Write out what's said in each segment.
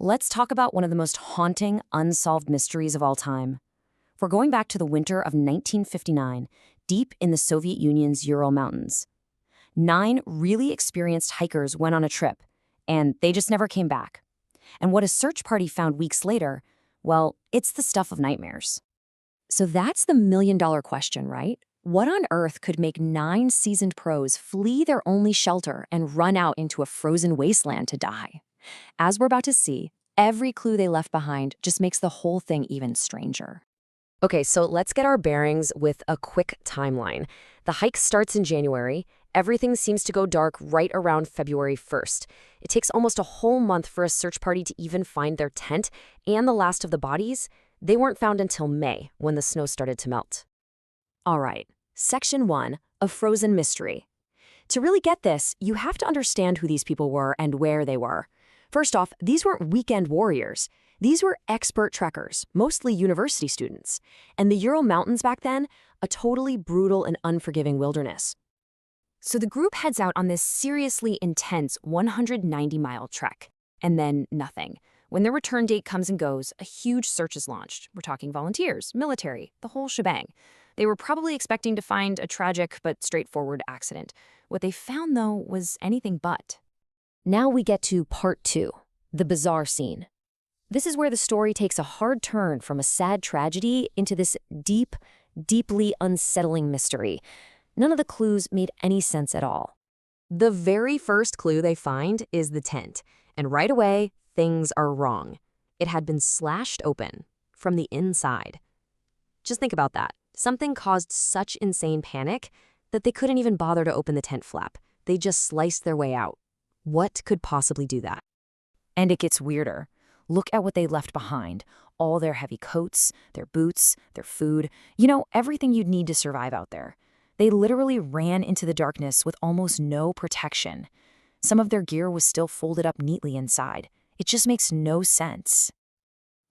let's talk about one of the most haunting, unsolved mysteries of all time. We're going back to the winter of 1959, deep in the Soviet Union's Ural Mountains. 9 really experienced hikers went on a trip, and they just never came back. And what a search party found weeks later, well, it's the stuff of nightmares. So that's the million-dollar question, right? What on earth could make 9 seasoned pros flee their only shelter and run out into a frozen wasteland to die? As we're about to see, every clue they left behind just makes the whole thing even stranger. Okay, so let's get our bearings with a quick timeline. The hike starts in January. Everything seems to go dark right around February 1st. It takes almost a whole month for a search party to even find their tent and the last of the bodies. They weren't found until May, when the snow started to melt. All right, Section 1, a frozen mystery. To really get this, you have to understand who these people were and where they were. First off, these weren't weekend warriors. These were expert trekkers, mostly university students. And the Ural Mountains back then, a totally brutal and unforgiving wilderness. So the group heads out on this seriously intense 190-mile trek. And then nothing. When their return date comes and goes, a huge search is launched. We're talking volunteers, military, the whole shebang. They were probably expecting to find a tragic but straightforward accident. What they found, though, was anything but. Now we get to part 2, the bizarre scene. This is where the story takes a hard turn from a sad tragedy into this deeply unsettling mystery. None of the clues made any sense at all. The very first clue they find is the tent, and right away, things are wrong. It had been slashed open from the inside. Just think about that. Something caused such insane panic that they couldn't even bother to open the tent flap. They just sliced their way out. What could possibly do that? And it gets weirder. Look at what they left behind. All their heavy coats, their boots, their food. Everything you'd need to survive out there. They literally ran into the darkness with almost no protection. Some of their gear was still folded up neatly inside. It just makes no sense.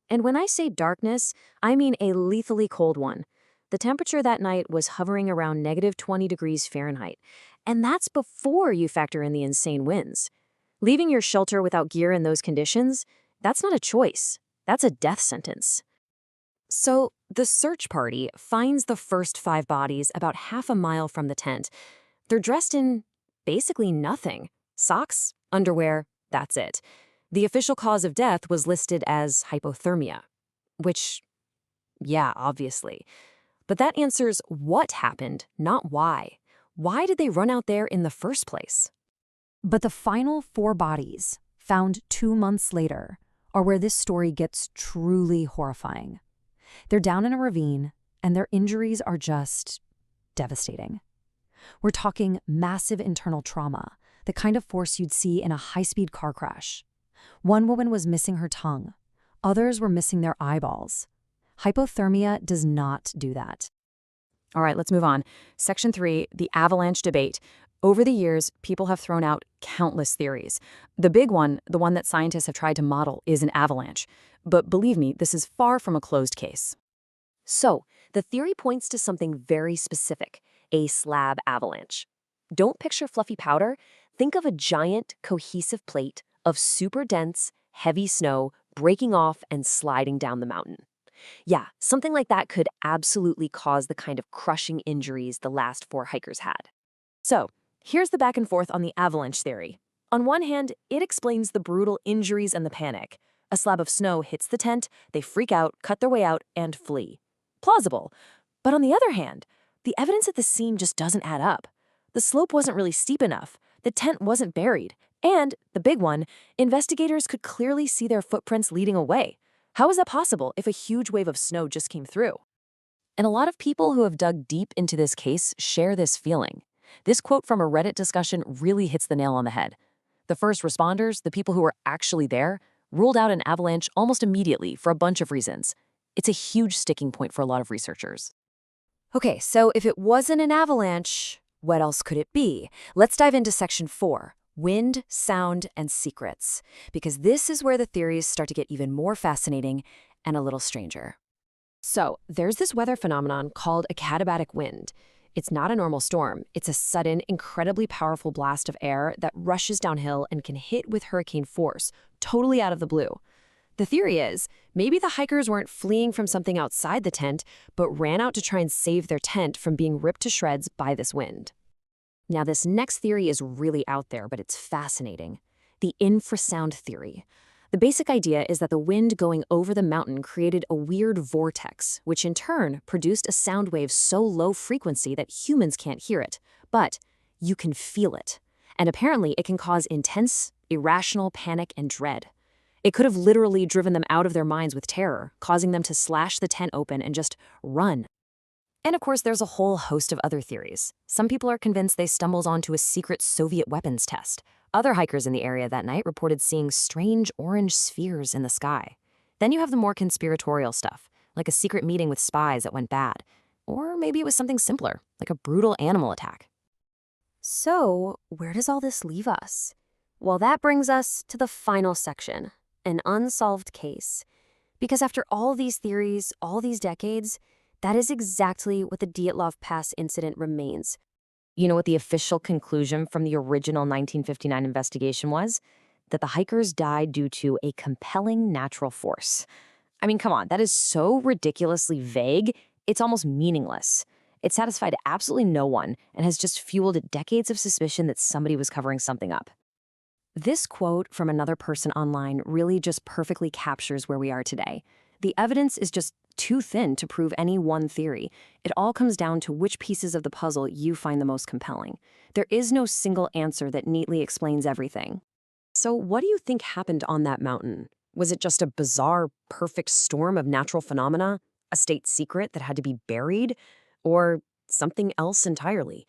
And when I say darkness, I mean a lethally cold one. The temperature that night was hovering around -20 degrees Fahrenheit. And that's before you factor in the insane winds. Leaving your shelter without gear in those conditions, that's not a choice. That's a death sentence. So the search party finds the first 5 bodies about half a mile from the tent. They're dressed in basically nothing. Socks, underwear, that's it. The official cause of death was listed as hypothermia, which, yeah, obviously. But that answers what happened, not why. Why did they run out there in the first place? But the final 4 bodies, found 2 months later, are where this story gets truly horrifying. They're down in a ravine, and their injuries are just devastating. We're talking massive internal trauma, the kind of force you'd see in a high-speed car crash. One woman was missing her tongue. Others were missing their eyeballs. Hypothermia does not do that. All right, let's move on. Section 3, the avalanche debate. Over the years, people have thrown out countless theories. The big one, the one that scientists have tried to model, is an avalanche. But believe me, this is far from a closed case. So, the theory points to something very specific, a slab avalanche. Don't picture fluffy powder. Think of a giant, cohesive plate of super dense, heavy snow breaking off and sliding down the mountain. Yeah, something like that could absolutely cause the kind of crushing injuries the last 4 hikers had. So, here's the back and forth on the avalanche theory. On one hand, it explains the brutal injuries and the panic. A slab of snow hits the tent, they freak out, cut their way out, and flee. Plausible. But on the other hand, the evidence at the scene just doesn't add up. The slope wasn't really steep enough, the tent wasn't buried, and, the big one, investigators could clearly see their footprints leading away. How is that possible if a huge wave of snow just came through? And a lot of people who have dug deep into this case share this feeling. This quote from a Reddit discussion really hits the nail on the head. The first responders, the people who were actually there, ruled out an avalanche almost immediately for a bunch of reasons. It's a huge sticking point for a lot of researchers. Okay, so if it wasn't an avalanche, what else could it be? Let's dive into Section 4. Wind, sound, and secrets, because this is where the theories start to get even more fascinating and a little stranger. So, there's this weather phenomenon called a katabatic wind. It's not a normal storm. It's a sudden, incredibly powerful blast of air that rushes downhill and can hit with hurricane force, totally out of the blue. The theory is, maybe the hikers weren't fleeing from something outside the tent, but ran out to try and save their tent from being ripped to shreds by this wind. Now, this next theory is really out there, but it's fascinating. The infrasound theory. The basic idea is that the wind going over the mountain created a weird vortex, which in turn produced a sound wave so low frequency that humans can't hear it, but you can feel it. And apparently it can cause intense, irrational panic and dread. It could have literally driven them out of their minds with terror, causing them to slash the tent open and just run. And of course, there's a whole host of other theories. Some people are convinced they stumbled onto a secret Soviet weapons test. Other hikers in the area that night reported seeing strange orange spheres in the sky. Then you have the more conspiratorial stuff, like a secret meeting with spies that went bad. Or maybe it was something simpler, like a brutal animal attack. So, where does all this leave us? Well, that brings us to the final section, an unsolved case. Because after all these theories, all these decades, that is exactly what the Dyatlov Pass incident remains. You know what the official conclusion from the original 1959 investigation was? That the hikers died due to a compelling natural force. I mean, come on, that is so ridiculously vague, it's almost meaningless. It satisfied absolutely no one and has just fueled decades of suspicion that somebody was covering something up. This quote from another person online really just perfectly captures where we are today. The evidence is just too thin to prove any one theory. It all comes down to which pieces of the puzzle you find the most compelling. There is no single answer that neatly explains everything. So what do you think happened on that mountain? Was it just a bizarre, perfect storm of natural phenomena? A state secret that had to be buried? Or something else entirely?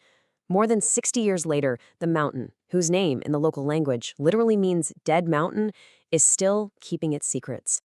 More than 60 years later, the mountain, whose name in the local language literally means dead mountain, is still keeping its secrets.